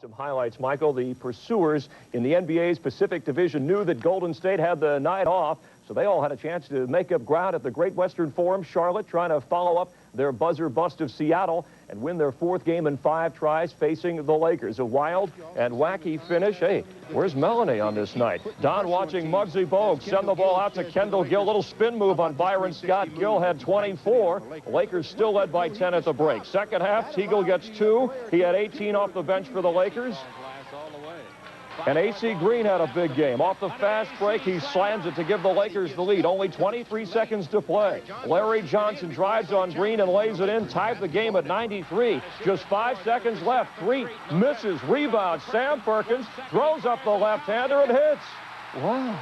Some highlights, Michael. The pursuers in the NBA's Pacific Division knew that Golden State had the night off, so they all had a chance to make up ground at the Great Western Forum. Charlotte trying to follow up their buzzer bust of Seattle and win their fourth game in 5 tries facing the Lakers. A wild and wacky finish. Hey, where's Melanie on this night? Don watching Muggsy Bogues send the ball out to Kendall Gill. Little spin move on Byron Scott. Gill had 24. The Lakers still led by 10 at the break. Second half, Teagle gets 2. He had 18 off the bench for the Lakers. And A.C. Green had a big game. Off the fast break, he slams it to give the Lakers the lead. Only 23 seconds to play. Larry Johnson drives on Green and lays it in. Tied the game at 93. Just 5 seconds left. Green misses. Rebound. Sam Perkins throws up the left-hander and hits. Wow.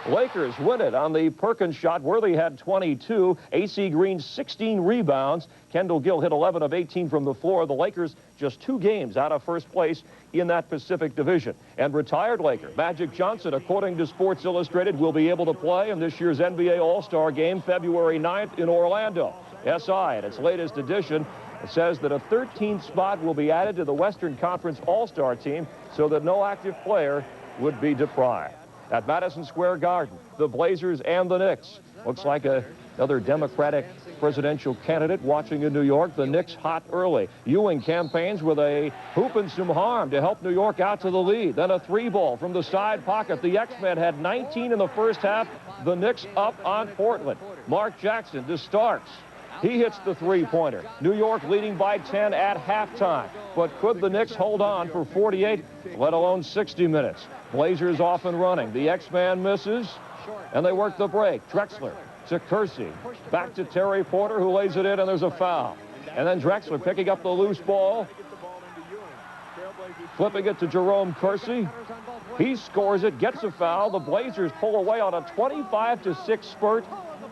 Lakers win it on the Perkins shot. Worthy had 22. A.C. Green 16 rebounds. Kendall Gill hit 11 of 18 from the floor. The Lakers just 2 games out of first place in that Pacific Division. And retired Laker Magic Johnson, according to Sports Illustrated, will be able to play in this year's NBA All-Star Game February 9th in Orlando. SI, in its latest edition, it says that a 13th spot will be added to the Western Conference All-Star team so that no active player would be deprived. At Madison Square Garden, the Blazers and the Knicks. Looks like another Democratic presidential candidate watching in New York. The Knicks hot early. Ewing campaigns with a hoop and some harm to help New York out to the lead. Then a 3-ball from the side pocket. The X-Men had 19 in the first half. The Knicks up on Portland. Mark Jackson to Starks. He hits the 3-pointer. New York leading by 10 at halftime. But could the Knicks hold on for 48, let alone 60 minutes? Blazers off and running. The X-Man misses, and they work the break. Drexler to Kersey. Back to Terry Porter, who lays it in, and there's a foul. And then Drexler picking up the loose ball. Flipping it to Jerome Kersey. He scores it, gets a foul. The Blazers pull away on a 25-6 spurt.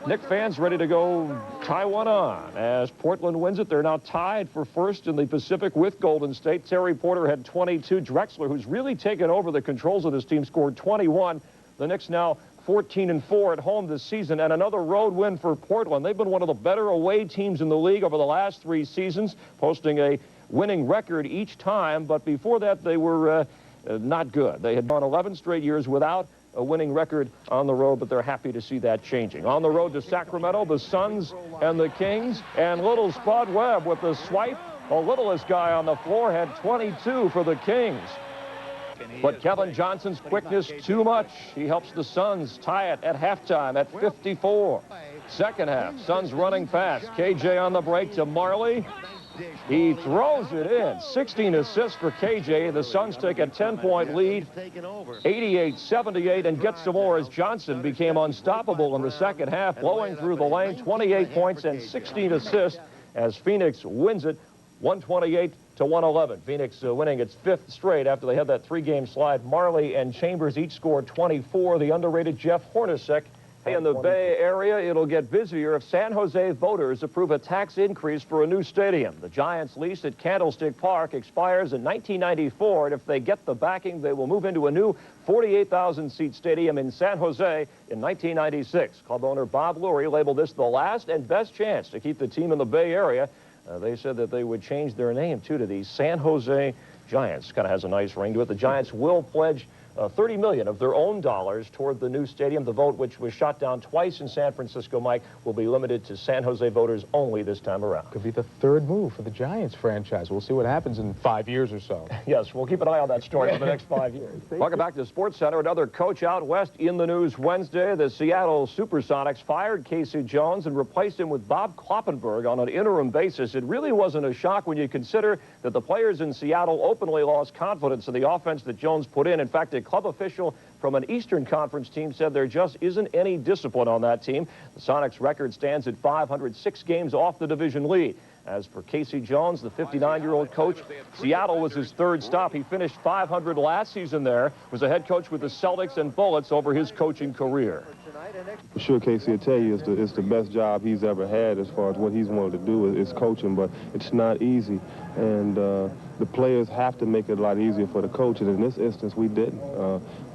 Knick fans ready to go tie one on. As Portland wins it, they're now tied for first in the Pacific with Golden State. Terry Porter had 22. Drexler, who's really taken over the controls of this team, scored 21. The Knicks now 14-4 at home this season, and another road win for Portland. They've been one of the better away teams in the league over the last 3 seasons, posting a winning record each time, but before that they were not good. They had gone 11 straight years without a winning record on the road, but they're happy to see that changing. On the road to Sacramento, the Suns and the Kings, and little Spud Webb with the swipe. The littlest guy on the floor had 22 for the Kings. But Kevin Johnson's quickness too much. He helps the Suns tie it at halftime at 54. Second half, Suns running fast. KJ on the break to Marley. He throws it in. 16 assists for KJ. The Suns take a 10-point lead, 88-78, and get some more as Johnson became unstoppable in the second half, blowing through the lane, 28 points and 16 assists as Phoenix wins it 128-111. Phoenix winning its 5th straight after they had that 3-game slide. Marley and Chambers each scored 24. The underrated Jeff Hornacek. In the Bay Area, it'll get busier if San Jose voters approve a tax increase for a new stadium. The Giants' lease at Candlestick Park expires in 1994, and if they get the backing, they will move into a new 48,000-seat stadium in San Jose in 1996. Club owner Bob Lurie labeled this the last and best chance to keep the team in the Bay Area. They said that they would change their name, too, to the San Jose Giants. Kind of has a nice ring to it. The Giants will pledge $30 million of their own dollars toward the new stadium. The vote, which was shot down twice in San Francisco, Mike, will be limited to San Jose voters only this time around. Could be the 3rd move for the Giants franchise. We'll see what happens in 5 years or so. Yes, we'll keep an eye on that story for the next 5 years. Welcome back to the Sportscenter. Another coach out west in the news Wednesday. The Seattle Supersonics fired Casey Jones and replaced him with Bob Kloppenberg on an interim basis. It really wasn't a shock when you consider that the players in Seattle openly lost confidence in the offense that Jones put in. In fact, a club official from an Eastern Conference team said there just isn't any discipline on that team. The Sonics record stands at 506 games off the division lead. As for Casey Jones, the 59-year-old coach, Seattle was his 3rd stop. He finished 500 last season there, was a head coach with the Celtics and Bullets over his coaching career. For sure, Casey will tell you it's the best job he's ever had as far as what he's wanted to do is coaching, but it's not easy. And the players have to make it a lot easier for the coach, and in this instance, we didn't.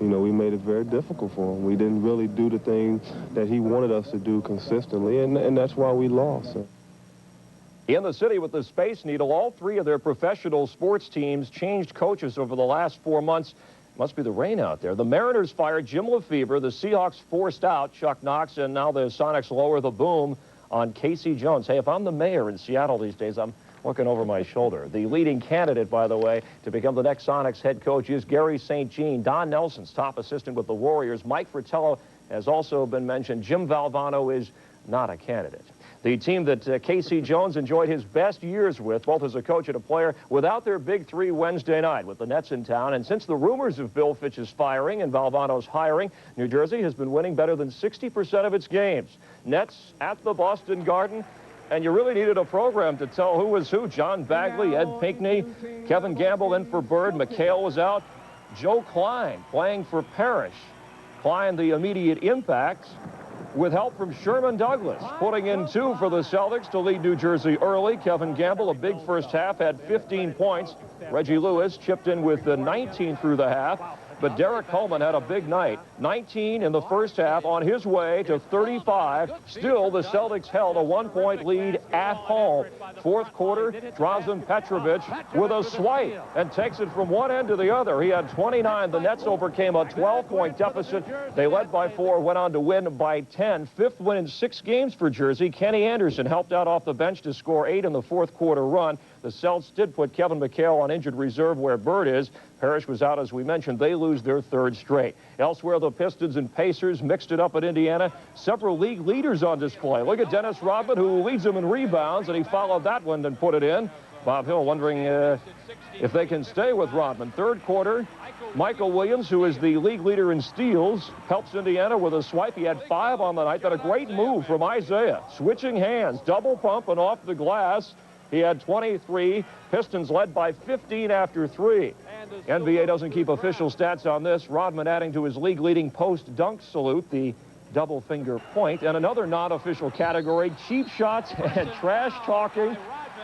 You know, we made it very difficult for him. We didn't really do the thing that he wanted us to do consistently, and that's why we lost. In the city with the Space Needle, all three of their professional sports teams changed coaches over the last 4 months. Must be the rain out there. The Mariners fired Jim Lefebvre. The Seahawks forced out Chuck Knox, and now the Sonics lower the boom on Casey Jones. Hey, if I'm the mayor in Seattle these days, I'm looking over my shoulder. The leading candidate, by the way, to become the next Sonics head coach is Gary St. Jean. Don Nelson's top assistant with the Warriors. Mike Fratello has also been mentioned. Jim Valvano is not a candidate. The team that Casey Jones enjoyed his best years with, both as a coach and a player, without their big three Wednesday night with the Nets in town. And since the rumors of Bill Fitch's firing and Valvano's hiring, New Jersey has been winning better than 60% of its games. Nets at the Boston Garden. And you really needed a program to tell who was who. John Bagley, Ed Pinckney, Kevin Gamble in for Bird. McHale was out. Joe Klein playing for Parrish. Klein, the immediate impact, with help from Sherman Douglas, putting in 2 for the Celtics to lead New Jersey early. Kevin Gamble, a big first half, had 15 points. Reggie Lewis chipped in with 19 through the half. But Derek Coleman had a big night. 19 in the first half on his way to 35. Still, the Celtics held a 1-point lead at home. Fourth quarter, Drazen Petrovic with a swipe and takes it from one end to the other. He had 29. The Nets overcame a 12-point deficit. They led by 4, went on to win by 10. Fifth win in 6 games for Jersey. Kenny Anderson helped out off the bench to score 8 in the fourth quarter run. The Celts did put Kevin McHale on injured reserve where Bird is. Parrish was out, as we mentioned. They lose their 3rd straight. Elsewhere, the Pistons and Pacers mixed it up at Indiana. Several league leaders on display. Look at Dennis Rodman, who leads them in rebounds, and he followed that one and put it in. Bob Hill wondering if they can stay with Rodman. Third quarter, Michael Williams, who is the league leader in steals, helps Indiana with a swipe. He had 5 on the night. Then a great move from Isaiah. Switching hands, double pump and off the glass. He had 23. Pistons led by 15 after 3. NBA doesn't keep official stats on this. Rodman adding to his league-leading post-dunk salute, the double finger point. And another non-official category, cheap shots and trash talking.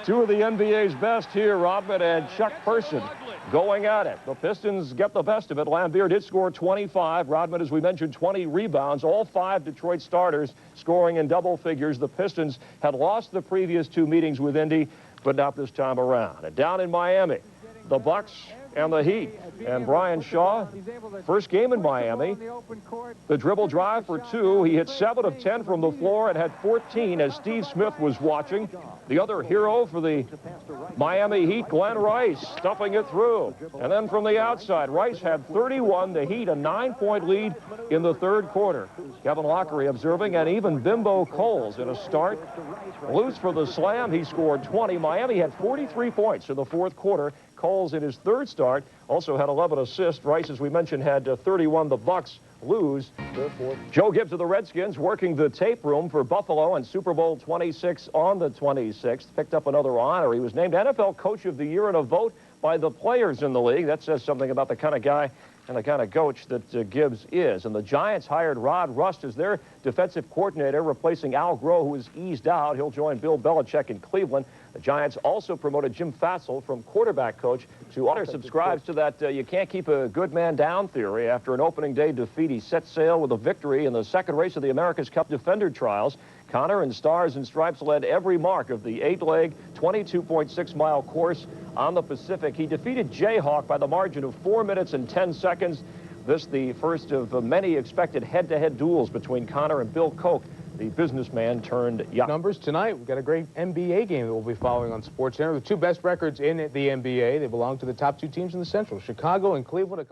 2 of the NBA's best here, Rodman and Chuck Person going at it. The Pistons get the best of it. Lambeer did score 25. Rodman, as we mentioned, 20 rebounds. All 5 Detroit starters scoring in double figures. The Pistons had lost the previous 2 meetings with Indy, but not this time around. And down in Miami, the Bucks and the Heat. And Brian Shaw, first game in Miami. The dribble drive for 2. He hit 7 of 10 from the floor and had 14 as Steve Smith was watching. The other hero for the Miami Heat, Glenn Rice, stuffing it through. And then from the outside, Rice had 31. The Heat a 9-point lead in the 3rd quarter. Kevin Lockery observing, and even Bimbo Coles in a start. Loose for the slam. He scored 20. Miami had 43 points in the 4th quarter. Coles in his 3rd start also had 11 assists. Rice, as we mentioned, had 31. The Bucks lose their 4th. Joe Gibbs of the Redskins working the tape room for Buffalo and Super Bowl 26 on the 26th. Picked up another honor. He was named NFL Coach of the Year in a vote by the players in the league. That says something about the kind of guy and the kind of coach that Gibbs is. And the Giants hired Rod Rust as their defensive coordinator, replacing Al Groh, who is eased out. He'll join Bill Belichick in Cleveland. The Giants also promoted Jim Fassel from quarterback coach to honor. Subscribes to that you can't keep a good man down theory. After an opening day defeat, he set sail with a victory in the 2nd race of the America's Cup Defender Trials. Connor and Stars and Stripes led every mark of the 8-leg, 22.6-mile course on the Pacific. He defeated Jayhawk by the margin of 4 minutes and 10 seconds. This the first of many expected head-to-head duels between Connor and Bill Koch, the businessman turned yacht. Numbers tonight. We've got a great NBA game that we'll be following on Sportscenter. The 2 best records in the NBA. They belong to the top 2 teams in the Central, Chicago and Cleveland.